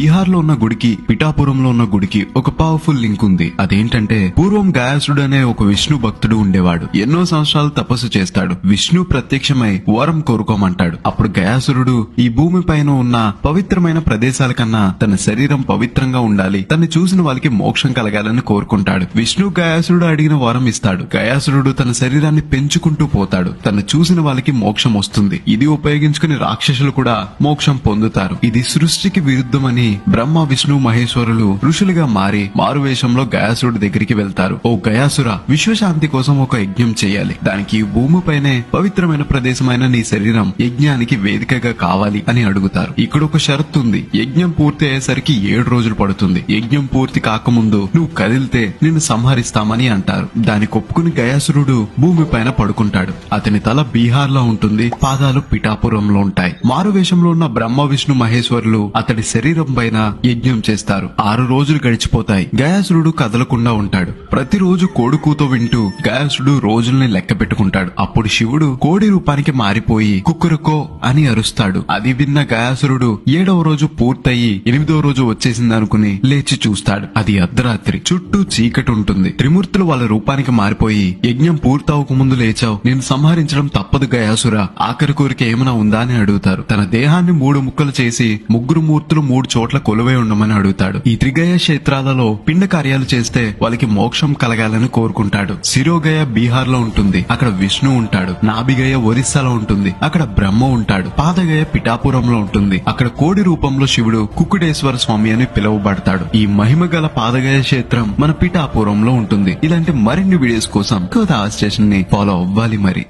బీహార్ లో ఉన్న గుడికి పిఠాపురంలో ఉన్న గుడికి ఒక పవర్ఫుల్ లింక్ ఉంది. అదేంటంటే పూర్వం గయాసుడు అనే ఒక విష్ణు భక్తుడు ఉండేవాడు. ఎన్నో సంవత్సరాలు తపస్సు చేస్తాడు. విష్ణు ప్రత్యక్షమై వరం కోరుకోమంటాడు. అప్పుడు గయాసురుడు ఈ భూమి పైన ఉన్న పవిత్రమైన ప్రదేశాల కన్నా తన శరీరం పవిత్రంగా ఉండాలి, తను చూసిన వాళ్ళకి మోక్షం కలగాలని కోరుకుంటాడు. విష్ణు గయాసురుడు అడిగిన వరం ఇస్తాడు. గయాసురుడు తన శరీరాన్ని పెంచుకుంటూ పోతాడు. తను చూసిన వాళ్ళకి మోక్షం వస్తుంది. ఇది ఉపయోగించుకుని రాక్షసులు కూడా మోక్షం పొందుతారు. ఇది సృష్టికి విరుద్ధమని బ్రహ్మ విష్ణు మహేశ్వరులు ఋషులుగా మారి మారువేషంలో గయాసురుడి దగ్గరికి వెళ్తారు. ఓ గయాసుర, విశ్వశాంతి కోసం ఒక యజ్ఞం చేయాలి. దానికి ఈ భూమిపైనే పవిత్రమైన ప్రదేశమైన నీ శరీరం యజ్ఞానికి వేదికగా కావాలి అని అడుగుతారు. ఇక్కడ ఒక షరతు ఉంది. యజ్ఞం పూర్తి అయ్యేసరికి 7 రోజులు పడుతుంది. యజ్ఞం పూర్తి కాకముందు నువ్వు కదిలితే నిన్ను సంహరిస్తామని అంటారు. దానికి ఒప్పుకుని గయాసురుడు భూమిపైన పడుకుంటాడు. అతని తల బీహార్ లో ఉంటుంది, పాదాలు పిఠాపురంలో ఉంటాయి. మారువేషంలో ఉన్న బ్రహ్మ విష్ణు మహేశ్వరులు అతడి శరీరం పైన యజ్ఞం చేస్తారు. 6 రోజులు గడిచిపోతాయి. గయాసురుడు కదలకుండా ఉంటాడు. ప్రతిరోజు కోడుకూతో వింటూ గయాసురుడు రోజుల్ని లెక్క పెట్టుకుంటాడు. అప్పుడు శివుడు కోడి రూపానికి మారిపోయి కుక్కురకో అని అరుస్తాడు. అది విన్న గయాసురుడు 7వ రోజు పూర్తయి 8వ రోజు వచ్చేసిందనుకుని లేచి చూస్తాడు. అది అర్ధరాత్రి. చుట్టూ చీకటి ఉంటుంది. త్రిమూర్తులు వాళ్ళ రూపానికి మారిపోయి యజ్ఞం పూర్తవక ముందు లేచావు, నేను సంహరించడం తప్పదు గయాసుర, ఆఖరి కోరిక ఏమైనా ఉందా అని అడుగుతారు. తన దేహాన్ని 3 ముక్కలు చేసి 3 మూర్తులు 3 చోట్ల కొలువై ఉండమని అడుగుతాడు. ఈ త్రిగయ క్షేత్రాలలో పిండ కార్యాలు చేస్తే వాళ్ళకి మోక్షం కలగాలని కోరుకుంటాడు. శిరోగయ బీహార్ లో ఉంటుంది. అక్కడ విష్ణు ఉంటాడు. నాభిగయ ఒరిస్సాలో ఉంటుంది. అక్కడ బ్రహ్మ ఉంటాడు. పాదగయ పిఠాపురంలో ఉంటుంది. అక్కడ కోడి రూపంలో శివుడు కుక్కుడేశ్వర స్వామి అని పిలువబడతాడు. ఈ మహిమ గల పాదగయ క్షేత్రం మన పిఠాపురంలో ఉంటుంది. ఇలాంటి మరిన్ని వీడియోస్ కోసం కోదా స్టేషన్ ని ఫాలో అవ్వాలి మరి.